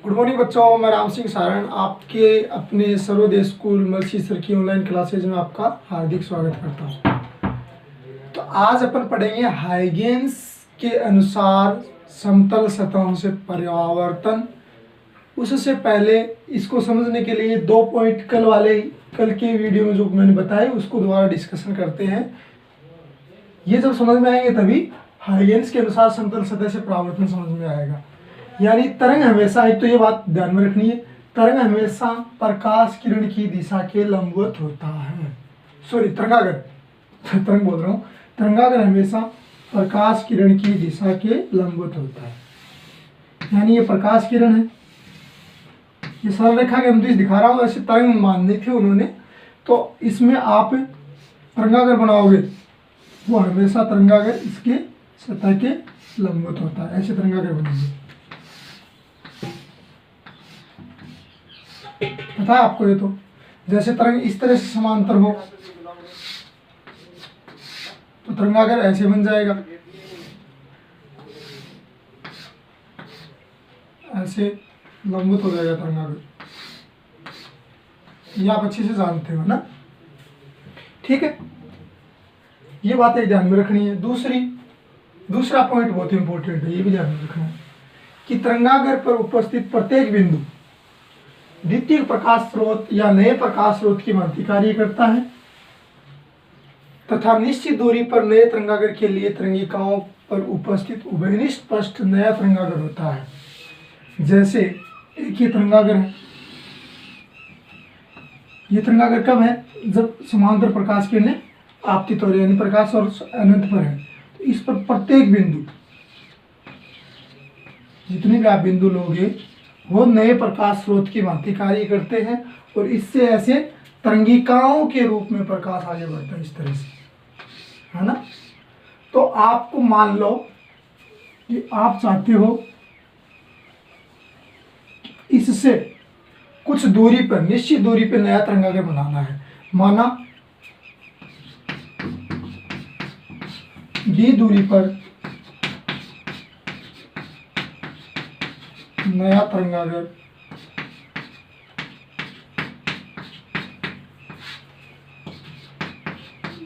Good morning बच्चों, मैं राम सिंह सारण आपके अपने सर्वोदय स्कूल मलसी सर की ऑनलाइन क्लासेज में आपका हार्दिक स्वागत करता हूँ। तो आज अपन पढ़ेंगे हाइगेन्स के अनुसार समतल सतहों से परावर्तन। उससे पहले इसको समझने के लिए 2 पॉइंट कल के वीडियो में जो मैंने बताए उसको दोबारा डिस्कशन करते हैं। ये जब समझ में आएंगे तभी हाइगेन्स के अनुसार समतल सतह से परावर्तन समझ में आएगा। यानी तरंग हमेशा, एक तो ये बात ध्यान में रखनी है, तरंग हमेशा प्रकाश किरण की दिशा के लंबवत होता है। सॉरी, तरंग बोल रहा हूँ। तरंगागर हमेशा प्रकाश किरण की दिशा के लंबवत होता है। यानी ये प्रकाश किरण है, ये सरल रेखा के अनुदिश दिखा रहा हूँ, ऐसे तरंग माननी थी उन्होंने। तो इसमें आप तरंगागर बनाओगे, वो हमेशा तरंगागर इसके सतह के लंबवत होता है। ऐसे तरंगागर बनेंगे, पता है आपको। ये तो जैसे तरंग इस तरह से समांतर हो तो तरंगागर ऐसे बन जाएगा, ऐसे लंबवत हो जाएगा तरंगागर। ये आप अच्छे से जानते हो ना, ठीक है। ये बातें ध्यान में रखनी है। दूसरा पॉइंट बहुत इंपॉर्टेंट है, ये भी ध्यान में रखना है कि तरंगागर पर उपस्थित प्रत्येक बिंदु द्वितीय प्रकाश स्रोत या नए प्रकाश स्रोत की भांति कार्य करता है तथा निश्चित दूरी पर नए तरंगागर के लिए तरंगिकाओं पर उपस्थित उभयनिष्ठ पृष्ठ नया तरंगागर होता है। जैसे एक ये तरंगागर है, ये तरंगागर कब है? जब समांतर प्रकाश किरणें आपतित हो रही है, यानी प्रकाश और अनंत पर है। तो इस पर प्रत्येक बिंदु, जितने भी आप बिंदु लोगे, वो नए प्रकाश स्रोत की भांति कार्य करते हैं और इससे ऐसे तरंगिकाओं के रूप में प्रकाश आगे बढ़ता है, इस तरह से, है ना। तो आपको मान लो कि आप चाहते हो इससे कुछ दूरी पर, निश्चित दूरी पर नया तरंगागर बनाना है। माना डी दूरी पर नया तरंगागर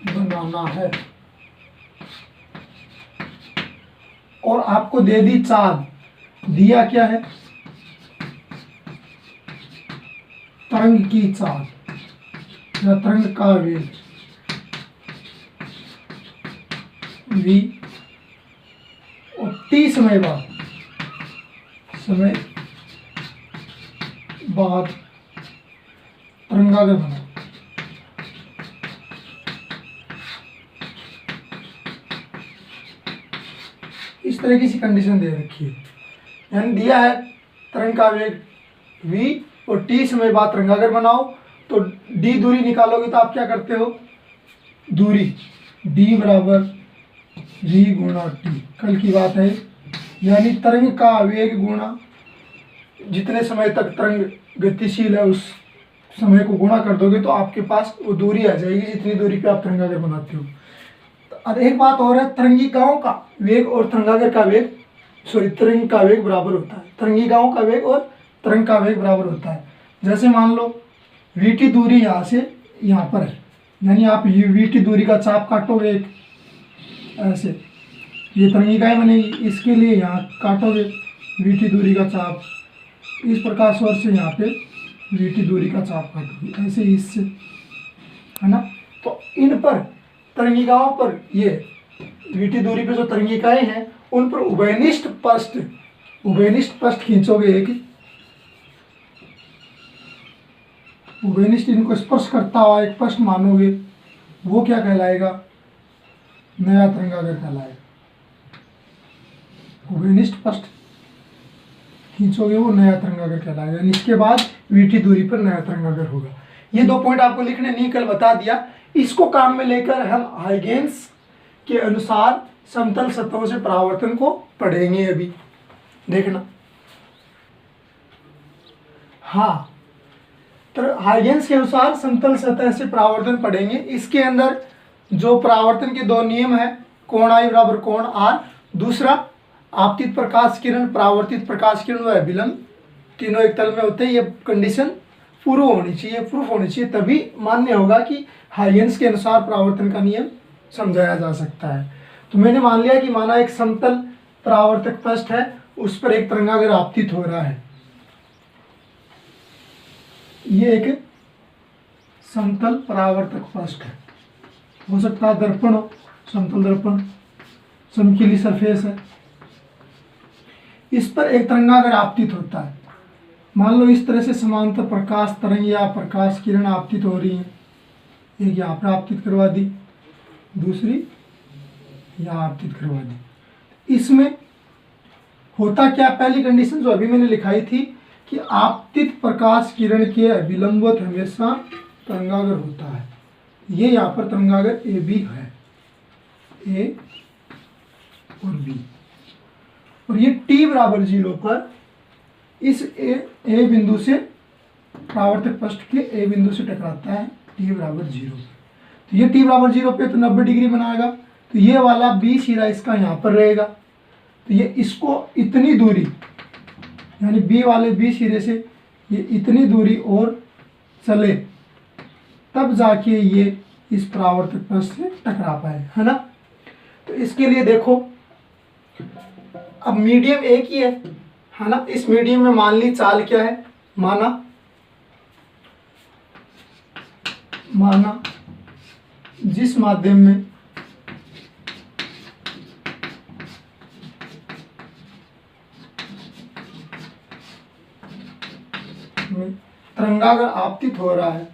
बनाना है और आपको दे दी चाल। दिया क्या है? तरंग की चाल या तरंग का वेग v, और t समय बाद तरंगागर बना। इस तरह की कंडीशन दे रखी है। यानी दिया है तरंग का वेग v और t समय बाद तरंगागर बनाओ। तो d दूरी निकालोगे तो आप क्या करते हो? दूरी d बराबर v गुणा t, कल की बात है। यानी तरंग का वेग गुणा जितने समय तक तरंग गतिशील है उस समय को गुणा कर दोगे तो आपके पास वो दूरी आ जाएगी जितनी दूरी पे आप तरंगागर बनाते हो। तो अब एक बात और है, तरंगिकाओं का वेग और तरंगागर का वेग, तरंग का वेग बराबर होता है। तरंगिकाओं का वेग और तरंग का वेग बराबर होता है। जैसे मान लो वीटी दूरी यहाँ से यहाँ पर है, यानी आप ये वीटी दूरी का चाप काटोगे एक ऐसे, ये तरंगिकाएं बनेगी। इसके लिए यहाँ काटोगे वीटी दूरी का चाप, इस प्रकार से यहाँ पे वीटी दूरी का चाप काटोगे, ऐसे इससे, है ना। तो इन पर तरंगिकाओं पर, ये वीटी दूरी पे जो तरंगिकाएं हैं उन पर उभयनिष्ठ पृष्ठ खींचोगे, एक उभयनिष्ठ इनको स्पर्श करता हुआ एक पृष्ठ मानोगे, वो क्या कहलाएगा? नया तरंगागर कहलाएगा। उभयनिष्ठ पृष्ठ खींचोगे वो नया तरंगागर कहलाएगा। यानी इसके बाद वीटी दूरी पर नया तरंगागर होगा। ये 2 पॉइंट आपको लिखने नहीं, कल बता दिया। इसको काम में लेकर हम हाइगेन्स के अनुसार समतल सतहों से परावर्तन को पढ़ेंगे। अभी देखना, हाँ, तो हाइगेन्स के अनुसार समतल सतह से परावर्तन पढ़ेंगे। इसके अंदर जो परावर्तन के 2 नियम है, कोण I बराबर कोण R, दूसरा आपतित प्रकाश किरण परावर्तित प्रकाश किरण व विलंब तीनों एक तल में होते हैं, ये कंडीशन प्रूफ होनी चाहिए, तभी मान्य होगा कि हाइगेंस के अनुसार परावर्तन का नियम समझाया जा सकता है। तो मैंने मान लिया कि माना एक समतल परावर्तक पृष्ठ है, उस पर एक तरंगागर आपतित हो रहा है। ये एक समतल परावर्तक पृष्ठ है, हो सकता है दर्पण हो, समतल दर्पण, चमकीली सरफेस है। इस पर एक तरंगागर आपतित होता है। मान लो इस तरह से समांतर प्रकाश तरंग या प्रकाश किरण आपतित हो रही है। एक यहाँ पर आपतित करवा दी, दूसरी यहाँ आपतित करवा दी। इसमें होता क्या, पहली कंडीशन जो अभी मैंने लिखाई थी कि आपतित प्रकाश किरण के अभिलंबवत हमेशा तरंगागर होता है। ये यहाँ पर तरंगागर ए बी है, ए और बी, और ये t बराबर 0 पर इस ए बिंदु से परावर्तक पृष्ठ के ए बिंदु से टकराता है, t बराबर 0। तो ये t बराबर 0 पे तो 90 डिग्री बनाएगा, तो ये वाला बी सिरा इसका यहाँ पर रहेगा। तो ये इसको इतनी दूरी, यानी बी वाले बी सिरे से ये इतनी दूरी और चले, तब जाके ये इस परावर्तक पृष्ठ से टकरा पाए, है ना। तो इसके लिए देखो, अब मीडियम एक ही है ना। इस मीडियम में मान ली चाल क्या है, माना जिस माध्यम में तरंगागर आपतित हो रहा है,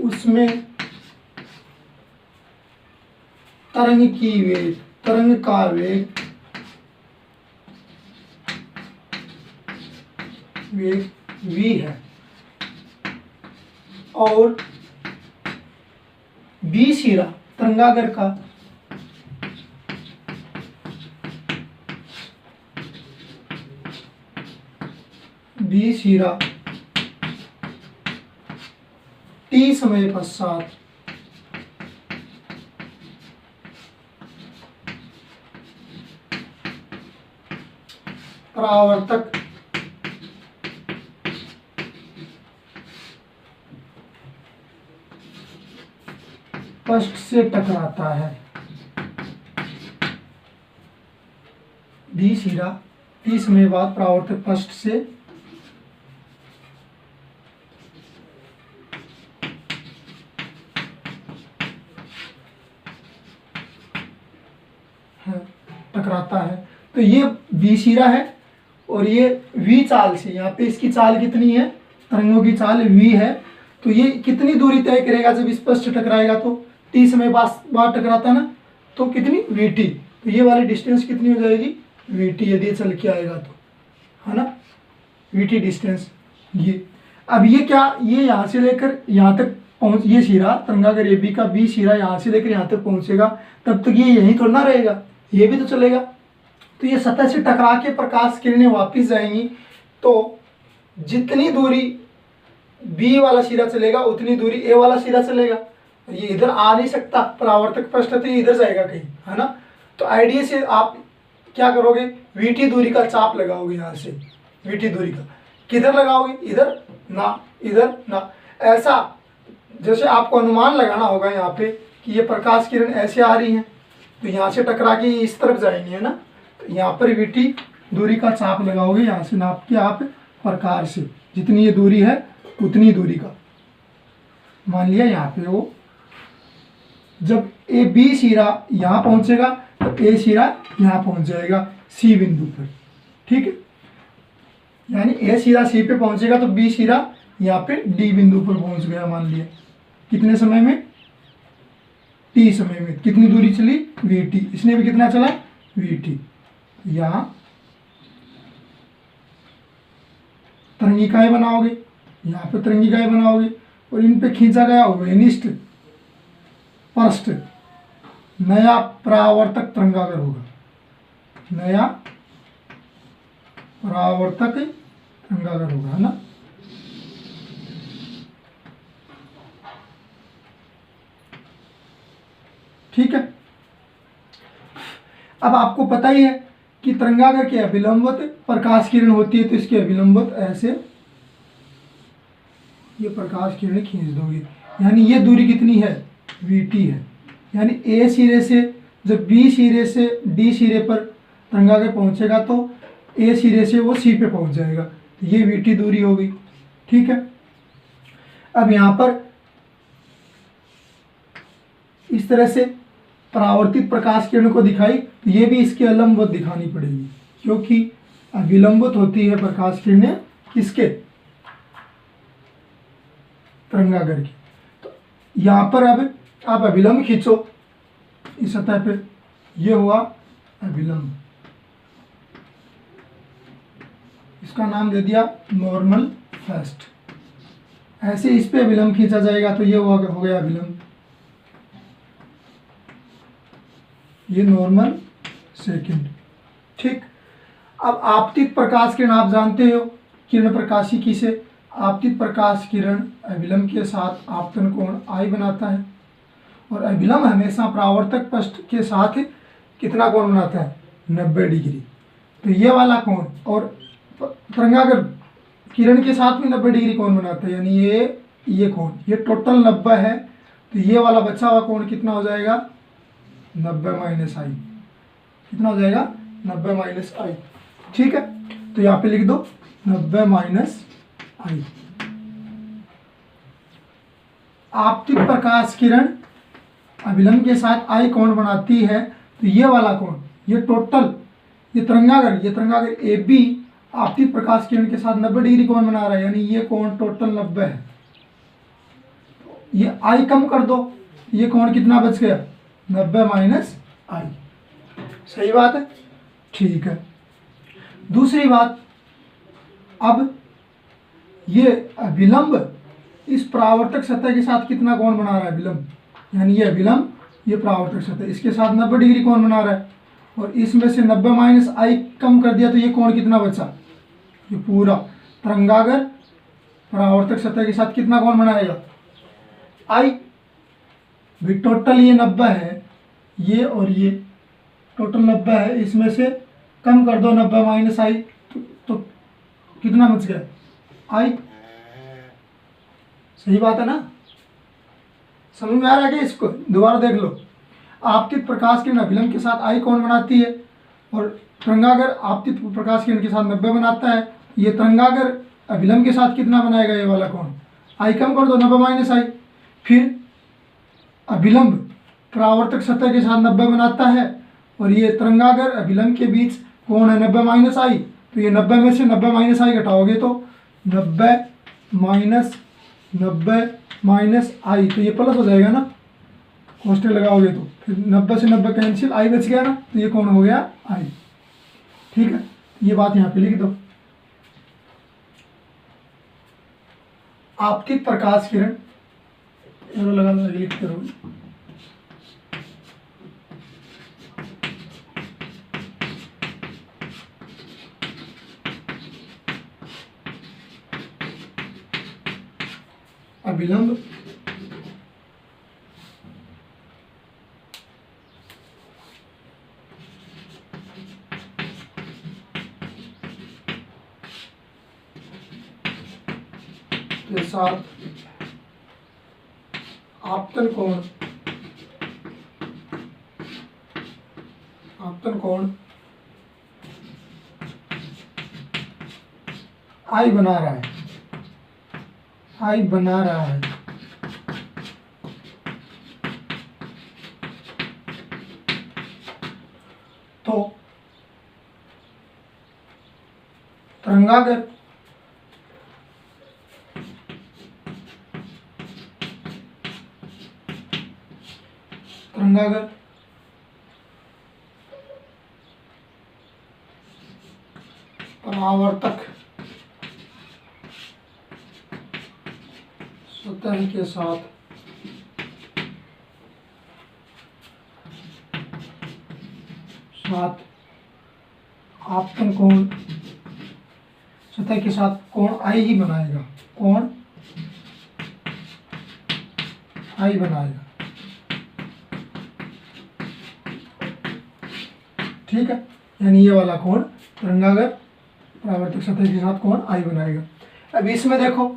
उसमें तरंग का वेग v है, और बी सिरा तरंगागर का बी सिरा t समय पश्चात परावर्तक पृष्ठ से टकराता है। बी सिरा t समय बाद परावर्तक पृष्ठ से टकराता है। तो ये बी सिरा है और ये v चाल से, यहाँ पे इसकी चाल कितनी है, तरंगों की चाल v है। तो ये कितनी दूरी तय करेगा जब इस पृष्ठ टकराएगा, तो t समय बाद टकराता है ना, तो कितनी vt, तो ये वाली डिस्टेंस कितनी हो जाएगी vt, यदि ये चल के आएगा तो, है ना, vt डिस्टेंस। ये अब ये क्या, ये यहाँ से लेकर यहाँ तक पहुँच, ये सिरा तरंगागर ए बी का बी सिरा यहाँ से लेकर यहाँ तक पहुँचेगा, तब तक ये यहीं थोड़ा ना रहेगा, ये भी तो चलेगा। तो ये सतह से टकरा के प्रकाश किरणें वापस जाएंगी, तो जितनी दूरी बी वाला सिरा चलेगा उतनी दूरी ए वाला सिरा चलेगा। ये इधर आ नहीं सकता, परावर्तक पृष्ठ है तो ये इधर जाएगा कहीं, है ना। तो आइडिया से आप क्या करोगे, वीटी दूरी का चाप लगाओगे, यहाँ से वीटी दूरी का किधर लगाओगे, इधर ना इधर ना, ऐसा जैसे आपको अनुमान लगाना होगा यहाँ पे कि ये प्रकाश किरण ऐसे आ रही हैं, तो यहाँ से टकरा के इस तरफ जाएंगे, है ना। तो यहाँ पर वीटी दूरी का चाप लगाओगे, यहाँ से नाप के आप प्रकार से जितनी ये दूरी है उतनी दूरी का मान लिया। यहाँ पे वो जब ए बी सिरा यहाँ पहुँचेगा तो ए सिरा यहाँ पहुँच जाएगा सी बिंदु पर, ठीक है। यानी ए सिरा सी पे पहुँचेगा तो बी सिरा यहाँ पे डी बिंदु पर पहुँच गया, मान लिया। कितने समय में, टी समय में। कितनी दूरी चली, वी टी, इसने भी कितना चला, वी टी। यहाँ तरंगिकाएं बनाओगे, यहाँ पे तरंगिकाएं बनाओगे और इन पे खींचा गया वेनिस्ट पृष्ठ नया परावर्तक तरंगागर होगा, नया परावर्तक तरंगागर होगा, है ना। ठीक है। अब आपको पता ही है कि तरंगागर के अभिलंबवत प्रकाश किरण होती है, तो इसके अभिलंबवत ऐसे ये प्रकाश किरण खींच दोगे, यानी ये दूरी कितनी है, VT है। यानी A सिरे से जब B सिरे से D सिरे पर तरंगागर पहुंचेगा तो A सिरे से वो C पे पहुंच जाएगा, तो ये VT दूरी होगी। ठीक है। अब यहाँ पर इस तरह से परावर्तित प्रकाश किरण को दिखाई, तो ये भी इसके लंबवत दिखानी पड़ेगी, क्योंकि अभिलंबित होती है प्रकाश किरणें किसके, तरंगागर की। तो यहाँ पर अब आप अभिलंब खींचो इस सतह पे, ये हुआ अभिलंब, इसका नाम दे दिया नॉर्मल फर्स्ट। ऐसे इस पे अभिलंब खींचा जाएगा तो ये हो गया अभिलंब, ये नॉर्मल सेकंड। ठीक। अब आपतित प्रकाश किरण आप जानते हो, किरण प्रकाशिकी से आपतित प्रकाश किरण अभिलंब के साथ आपतन कोण I बनाता है, और अभिलंब हमेशा परावर्तक पृष्ठ के साथ कितना कोण बनाता है, 90 डिग्री। तो ये वाला कोण और तरंगागर किरण के साथ में 90 डिग्री कोण बनाता है, यानी ये कोण, ये टोटल 90 है, तो ये वाला बचा हुआ कोण कितना हो जाएगा, 90 माइनस I। कितना हो जाएगा, 90 माइनस I। ठीक है। तो यहाँ पे लिख दो 90 माइनस I। आपतित प्रकाश किरण अभिलंब के साथ I कोण बनाती है, तो ये वाला कोण, ये टोटल, ये तरंगागर AB आपतित प्रकाश किरण के साथ 90 डिग्री कोण बना रहा है, यानी ये कोण टोटल 90 है। ये I कम कर दो, ये कोण कितना बच गया, 90 माइनस I। सही बात है। ठीक है। दूसरी बात, अब ये अभिलंब इस परावर्तक सतह के साथ कितना कोण बना रहा है, अभिलंब, यानी ये अभिलंब, ये परावर्तक सतह, इसके साथ 90 डिग्री कोण बना रहा है, और इसमें से 90 माइनस I कम कर दिया तो ये कोण कितना बचा, ये पूरा तरंगागर परावर्तक सतह के साथ कितना कोण बनाएगा, I। भी टोटल ये 90 है, ये और ये टोटल 90 है, इसमें से कम कर दो 90 माइनस I, तो कितना बच गया, I। सही बात है ना। समझ में आ रहा है कि इसको दोबारा देख लो। आपतित प्रकाश किरण अभिलंब के साथ I कोण बनाती है, और तरंगागर आपतित प्रकाश किरण के साथ 90 बनाता है। ये तरंगागर अभिलंब के साथ कितना बनाएगा, ये वाला कोण, I कम कर दो 90 माइनस I। फिर अभिलंब परावर्तक सतह के साथ 90 बनाता है, और ये तरंगागर अभिलंब के बीच कोण है 90 माइनस I, तो ये 90 में से 90 माइनस I घटाओगे तो 90 माइनस I, तो ये प्लस हो जाएगा ना, कॉन्स्टेंट लगाओगे तो, फिर 90 से 90 कैंसिल, I बच गया ना, तो ये कोण हो गया I। ठीक है। ये बात यहाँ पे लिख दो। आपतित प्रकाश किरण, एरो लगा दो, लिख करो, अभिलंब के साथ आपतन कोण I बना रहा है, तो तरंगागर परावर्तक सतह के साथ आपतन कोण सतह के साथ कोण आई ही बनाएगा, कोण आई बनाएगा। ठीक है, यानी ये वाला कोण तरंगागर परावर्तक सतह के साथ कोण आई बनाएगा। अब इसमें देखो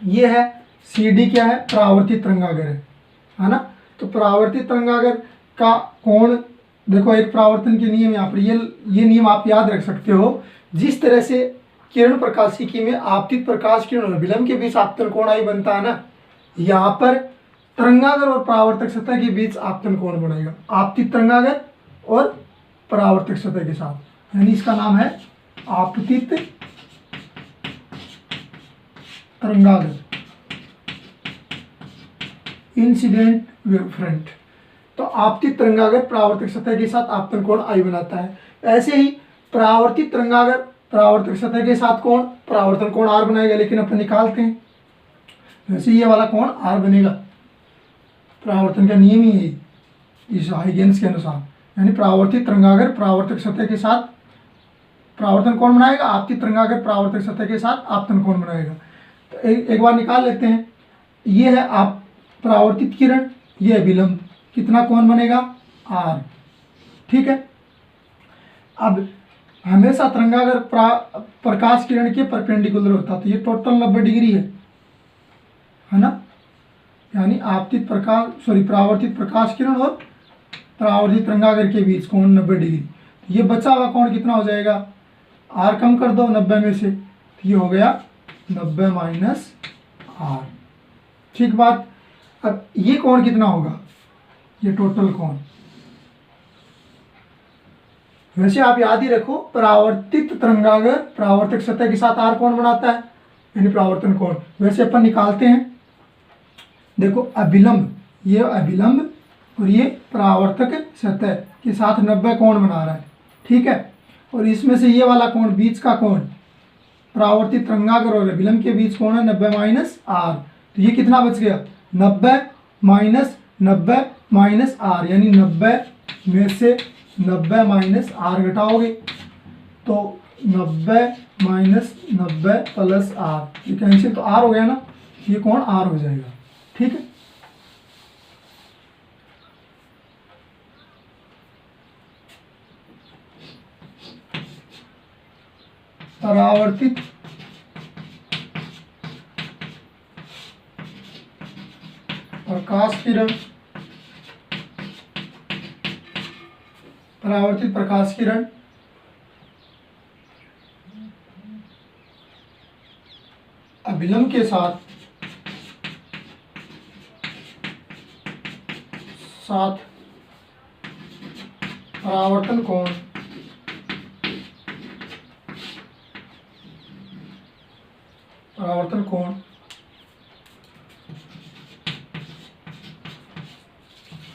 ये है CD क्या है, परावर्तित तरंगागर है ना। तो परावर्तित तरंगागर का कोण देखो, एक परावर्तन के नियम यहाँ पर ये नियम आप याद रख सकते हो। जिस तरह से किरण प्रकाशिकी में आपतित प्रकाश किरण और विलंब के बीच आपतन कोण आई बनता है ना, यहाँ पर तरंगागर और परावर्तक सतह के बीच आपतन कोण बनेगा, आपतित तरंगागर और परावर्तक सतह के साथ, यानी इसका नाम है आपतित तरंगागर, इंसिडेंट वेव फ्रंट। तो आपतित तरंगागर परावर्तक सतह के साथ आपतन कोण आई बनाता है। ऐसे ही परावर्तित तरंगागर परावर्तक सतह के साथ कोण परावर्तन कोण R बनाएगा, लेकिन अपन निकालते हैं। वैसे ये वाला कोण R बनेगा, परावर्तन का नियम ही है इस हाइगेन्स के अनुसार, यानी परावर्तित तरंगागर परावर्तक सतह के साथ परावर्तन कोण बनाएगा, आपतित तरंगागर परावर्तक सतह के साथ आपतन कोण बनाएगा। तो एक बार निकाल लेते हैं। ये है आप परावर्तित किरण, ये है विलंब, कितना कोण बनेगा R। ठीक है, अब हमेशा तरंगागर प्रकाश किरण के परपेंडिकुलर होता, तो ये टोटल 90 डिग्री है ना, यानी आपतित परावर्तित प्रकाश किरण और परावर्तित तरंगागर के बीच कोण 90 डिग्री। ये बचा हुआ कोण कितना हो जाएगा, R कम कर दो 90 में से, तो ये हो गया 90 माइनस R। ठीक बात। अब ये कोण कितना होगा, ये टोटल कोण। वैसे आप याद ही रखो, परावर्तित तरंगागर परावर्तक सतह के साथ R कोण बनाता है, यानी परावर्तन कोण। वैसे अपन निकालते हैं। देखो अभिलंब, ये अभिलंब और ये परावर्तक सतह के साथ 90 कोण बना रहा है। ठीक है, और इसमें से ये वाला कोण बीच का कोण परावर्तित तरंगागर और अभिलंब के बीच कोण है 90 माइनस R। तो ये कितना बच गया, 90 माइनस 90 माइनस R, यानी 90 में से 90 माइनस R घटाओगे तो 90 माइनस 90 प्लस R, ये कैंसिल तो R हो गया ना, ये कोण R हो जाएगा। ठीक है, परावर्तित प्रकाश किरण परावर्तित प्रकाश किरण अभिलंब के साथ परावर्तन कोण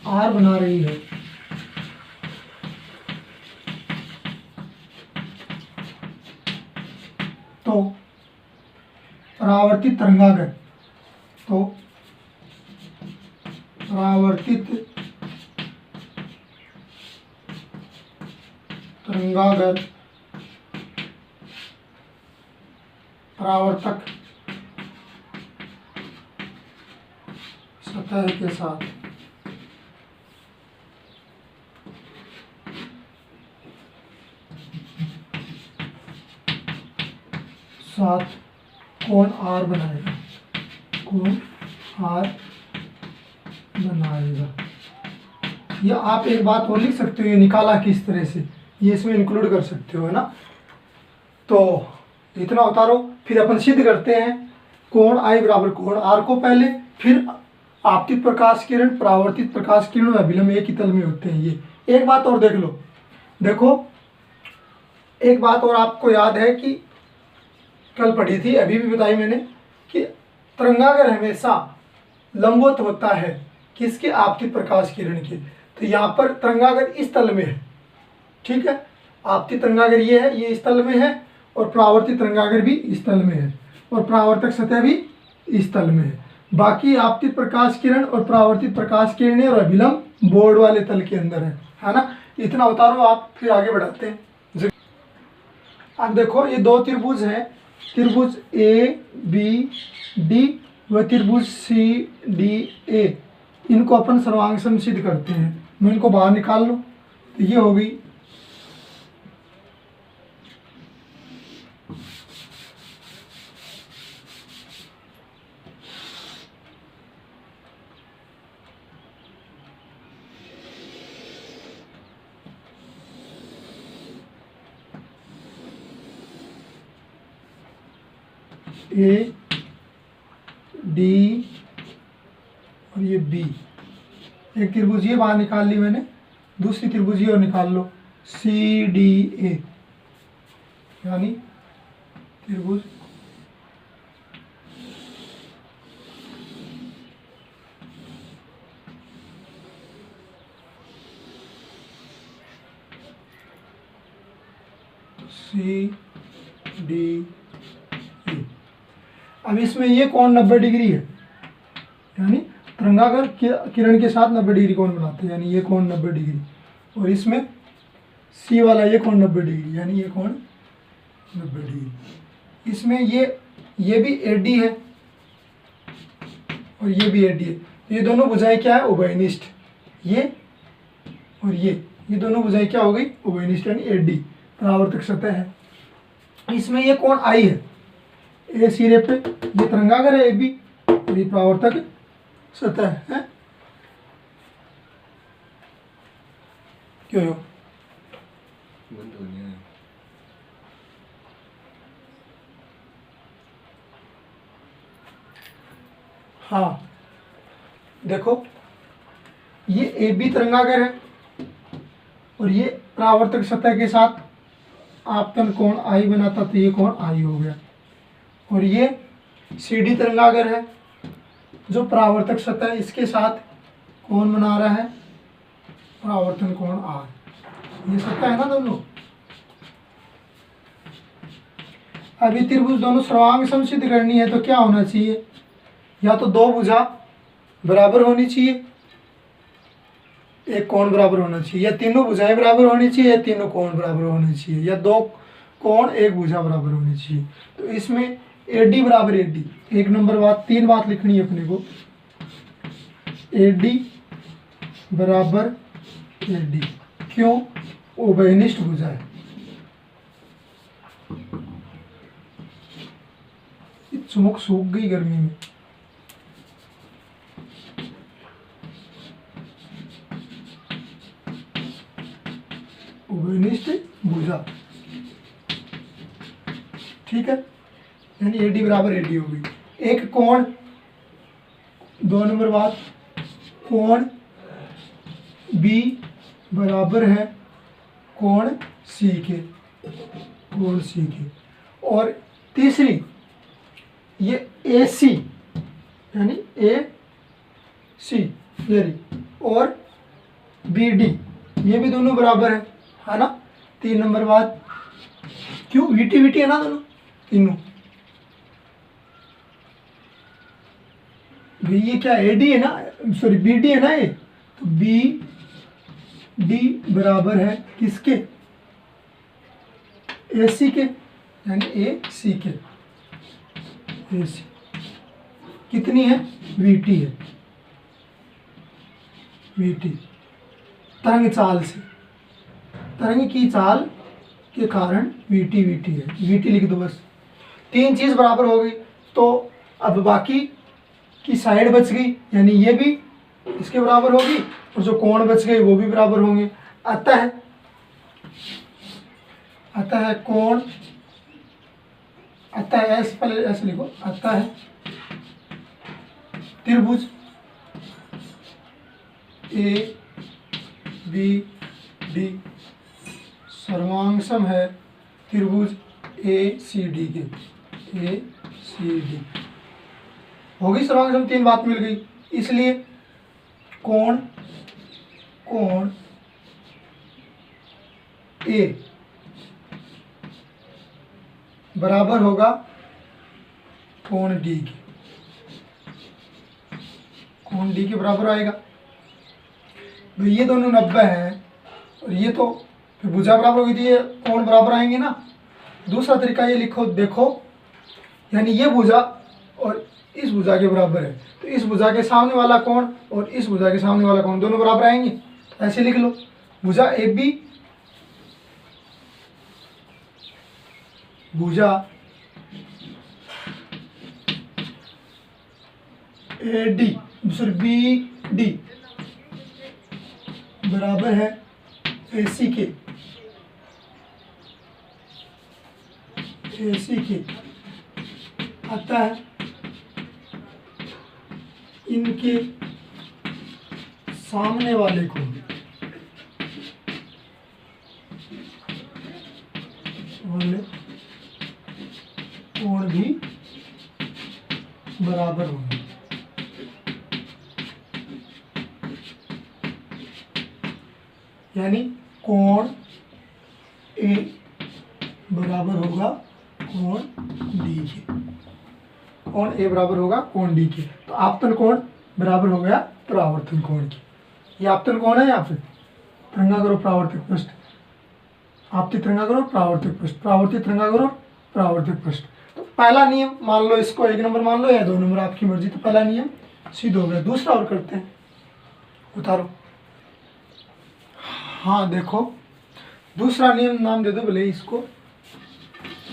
R बना रही है। तो परावर्तित तरंगागर परावर्तक सतह के साथ कोण R बनाएगा, ये आप एक बात और लिख सकते हो, ये निकाला किस तरह से, ये इसमें इंक्लूड कर सकते हो, है ना। तो इतना उतारो, फिर अपन सिद्ध करते हैं कोण I बराबर कोण R को पहले, फिर आपतित प्रकाश किरण परावर्तित प्रकाश किरण और अभिलंब एक ही तल में होते हैं। ये एक बात और देख लो, देखो एक बात और आपको याद है कि कल पढ़ी थी, अभी भी बताई मैंने, कि तरंगागर हमेशा लंबवत होता है किसके, आपतित प्रकाश किरण के। तो यहाँ पर तरंगागर इस तल में है। ठीक है, आपतित तरंगागर ये है, ये इस तल में है, और परावर्तित तरंगागर भी इस तल में है, और परावर्तक सतह भी इस तल में है। बाकी आपतित प्रकाश किरण और परावर्तित प्रकाश किरणें और अभिलंब बोर्ड वाले तल के अंदर है ना। इतना उतारो आप, फिर आगे बढ़ाते हैं। अब देखो ये दो त्रिभुज हैं, त्रिभुज ए बी डी व त्रिभुज सी डी ए, इनको अपन सर्वांग समसिद्ध करते हैं। मैं इनको बाहर निकाल लूँ तो ये हो गई ए डी और ये बी। एक त्रिभुज ये बाहर निकाल ली मैंने, दूसरी त्रिभुज ये और निकाल लो सी डी ए, यानी त्रिभुज सी डी ए। अब इसमें ये कोण 90 डिग्री है, यानी तरंगागर किरण के साथ 90 डिग्री कोण बनाते हैं, यानी ये कोण 90 डिग्री, और इसमें सी वाला ये कोण 90 डिग्री, यानी ये कोण 90 डिग्री। इसमें ये भी एडी है और ये भी एडी है, ये दोनों भुजाएं क्या है, उभयनिष्ठ। ये और ये दोनों भुजाएं क्या हो गई, उभयनिष्ठ, यानी एडी, परावर्तक सतह है। इसमें ये कोण आई है, ए सिरे पे, ये तरंगागर है ए बी, और ये परावर्तक सतह है। क्यों हो बंद हो गया है। हाँ देखो ये ए बी तरंगागर है और ये परावर्तक सतह के साथ आपतन कोण आई बनाता, तो ये कोण आई हो गया। और ये सी डी तरंगागर है जो परावर्तक सतह इसके साथ कोण बना रहा है, परावर्तन कोण आर, ये सतह है ना दोनों। अभी त्रिभुज दोनों सर्वांग समसिद्ध करनी है तो क्या होना चाहिए, या तो दो भुजा बराबर होनी चाहिए, एक कोण बराबर होना चाहिए, या तीनों भुजाएं बराबर होनी चाहिए, या तीनों कोण बराबर होने चाहिए, या दो कोण एक भुजा बराबर होनी चाहिए। तो इसमें एडी बराबर एडी, एक नंबर बात, तीन बात लिखनी है अपने को, एडी बराबर एडी। क्यों, उभयनिष्ठ भुजा है। चुमुक सूख गई गर्मी में। उभयनिष्ठ भुजा, ठीक है, यानी एडी बराबर एडी हो गई। एक कोण, दो नंबर बात, कोण बी बराबर है कोण सी के, कोण सी के। और तीसरी ये ए सी, यानी ए सी यानी, और बी डी, ये भी दोनों बराबर है ना। तीन नंबर बात, क्यों, वीटी वीटी है ना दोनों तीनों। भाई ये क्या एडी है ना, सॉरी बी डी है ना ये, तो बी डी बराबर है किसके, ए सी के, यानी ए सी के, ए सी कितनी है, वीटी है, वीटी तरंग चाल से, तरंग की चाल के कारण वीटी वीटी है, वीटी लिख दो बस। तीन चीज बराबर हो गई तो अब बाकी की साइड बच गई, यानी ये भी इसके बराबर होगी और जो कोण बच गए वो भी बराबर होंगे। अतः कोण, अतः ऐसे पहले ऐसे लिखो, अतः त्रिभुज ए बी डी सर्वांग सम है त्रिभुज ए सी डी के, ए सी डी होगी सर्वांग सम, तीन बात मिल गई। इसलिए कोण ए बराबर होगा कोण डी के, कोण डी के बराबर आएगा। तो ये दोनों 90 हैं और ये तो फिर भुजा बराबर होगी, तो ये कोण बराबर आएंगे ना, दूसरा तरीका ये लिखो, देखो यानी ये भुजा और इस भुजा के बराबर है, तो इस भुजा के सामने वाला कोण और इस भुजा के सामने वाला कोण दोनों बराबर आएंगे। तो ऐसे लिख लो, भुजा ए बी, भुजा ए डी दूसरी बी डी बराबर है ए सी के, ए सी के आता है इनके सामने वाले कोण भी बराबर होंगे। यानी कोण ए बराबर होगा कोण डी के, कोण ए बराबर होगा कोण डी के। तो आपतन कोण बराबर हो गया परावर्तन कोण की। ये आपतन कोण है, यहाँ पे तिरंगा करो परावर्तित पृष्ठ, आपतित तिरंगा करो परावर्तित पृष्ठ, परावर्तित तिरंगा करो परावर्तित पृष्ठ। तो पहला नियम मान लो, इसको 1 नंबर मान लो या 2 नंबर, आपकी मर्जी। तो पहला नियम सिद्ध हो गया। दूसरा और करते हैं, उतारो। हाँ देखो, दूसरा नियम नाम दे दो भले इसको,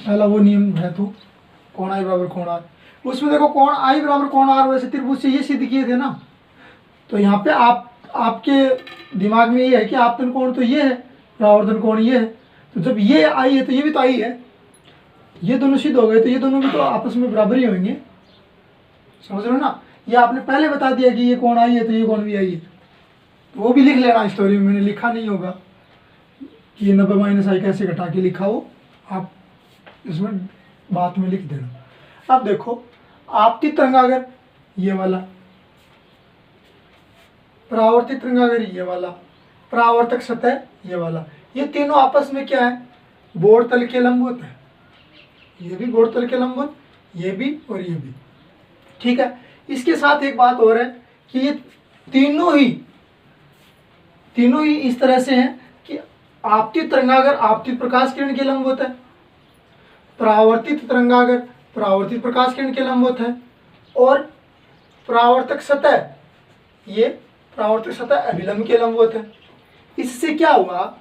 पहला वो नियम है तो कोण आई बराबर कोण आर। उसमें देखो कोण आई बराबर कोण आर वैसे त्रिभुज से ये सिद्ध किए थे ना, तो यहाँ पे आपके दिमाग में ये है कि आपतन कोण तो ये है, परावर्तन कोण ये है, तो जब ये आई है तो ये भी तो आई है, ये दोनों सिद्ध हो गए, तो ये दोनों भी तो आपस में बराबर ही होंगे। समझ रहे हो ना, ये आपने पहले बता दिया कि ये कोण आई है तो ये कोण भी आई है। तो वो भी लिख लेना स्टोरी में, मैंने लिखा नहीं होगा कि ये 90 माइनस आई कैसे घटा के लिखा हो, आप इसमें बात में लिख देना। अब देखो, आपतित तरंगागर ये वाला, परावर्तित तरंगागर ये वाला, परावर्तक सतह ये वाला, ये तीनों आपस में क्या है, बोर्ड तल के लंबवत है। ये भी बोर्ड तल के लंबवत, ये भी और ये भी, ठीक है। इसके साथ एक बात और है कि ये तीनों ही इस तरह से हैं कि आपतित तरंगागर आपतित प्रकाश किरण के लंबवत है, परावर्तित तरंगागर परावर्तित प्रकाश किरण के लंबवत है, और परावर्तक सतह ये परावर्तक सतह अभिलंब के लंबवत है। इससे क्या हुआ,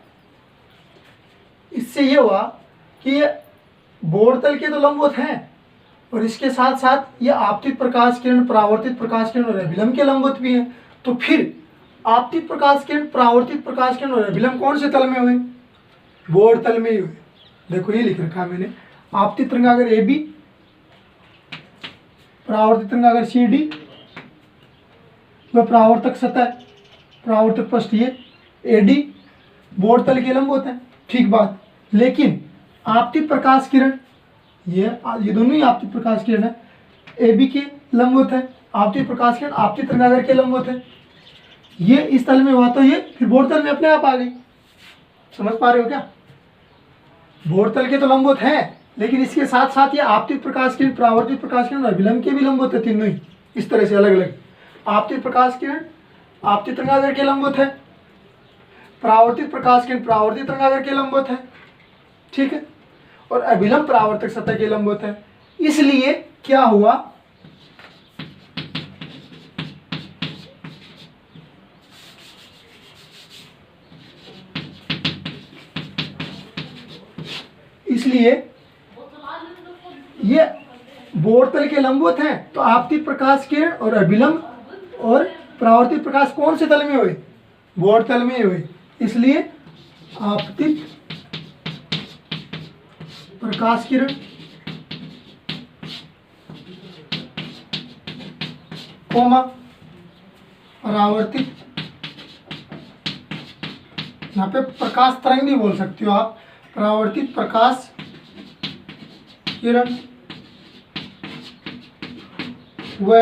इससे ये हुआ कि ये बोर्ड तल के तो लंबवत हैं और इसके साथ साथ ये आपतित प्रकाश किरण परावर्तित प्रकाश किरण और अभिलंब के लंबवत भी हैं। तो फिर आपतित प्रकाश किरण परावर्तित प्रकाश किरण और अभिलंब कौन से तल में हुए, बोर्ड तल में ही हुए। देखो ये लिख रखा है मैंने, आपतित तरंगागर ए बी, परावर्तित तरंगागर सी डी, व परावर्तक सतह परावर्तक पृष्ठ ये ए डी बोर्ड तल के लंबवत है। ठीक बात, लेकिन आपतित प्रकाश किरण ये दोनों ही आपतित प्रकाश किरण है, ए बी के लंबवत है, आपतित प्रकाश किरण आपतित तरंगागर के लंबवत है। ये इस तल में हुआ तो ये फिर बोर्ड तल में अपने आप आ गई। समझ पा रहे हो क्या, बोर्ड तल के तो लंबवत है, लेकिन इसके साथ साथ ये आपतित प्रकाश किरण परावर्तित प्रकाश किरण और अभिलंब के भी लंबवत है, तीनों ही इस तरह से अलग अलग। आपतित प्रकाश किरण आपतित तरंगागर के लंबवत है, परावर्तित प्रकाश किरण परावर्तित तरंगागर के लंबवत है, ठीक है, और अभिलंब परावर्तक सतह के लंबवत है। इसलिए क्या हुआ, इसलिए ये बोर्ड तल के लंबवत हैं, तो आपतित प्रकाश किरण और अभिलंब और परावर्तित प्रकाश कौन से तल में हुए, बोर्ड तल में हुए। इसलिए आपतित प्रकाश किरण कोमा परावर्तित, यहाँ पे प्रकाश तरंग भी बोल सकते हो आप, परावर्तित प्रकाश किरण व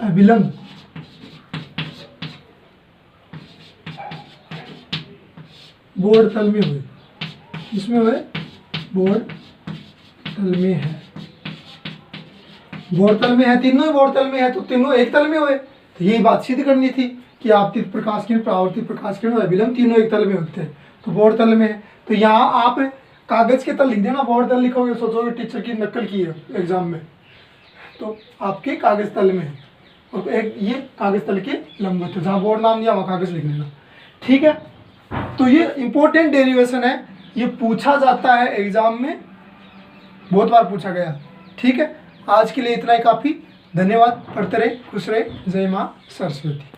अभिलंब बोर्ड तल में हुए, इसमें हुए बोर्ड तल में है, बोर्ड तल में है, तीनों ही बोर्ड तल में है, तो तीनों एक तल में हुए। तो यही बात सिद्ध करनी थी कि आपतित प्रकाश किरण परावर्तित प्रकाश किरण और अभिलंब तीनों एक तल में होते हैं, तो बोर्ड तल में है। तो यहाँ आप कागज़ के तल लिख देना, बोर्ड तल लिखोगे सोचोगे टीचर की नकल की है एग्जाम में, तो आपके कागज़ तल में है। और एक ये कागज़ तल के लंबवत है, जहाँ बोर्ड नाम दिया वहाँ कागज़ लिख लेना। ठीक है, तो ये इंपॉर्टेंट डेरिवेशन है, ये पूछा जाता है एग्जाम में, बहुत बार पूछा गया। ठीक है, आज के लिए इतना ही काफ़ी। धन्यवाद। पढ़ते रहे, खुश रहे। जय माँ सरस्वती।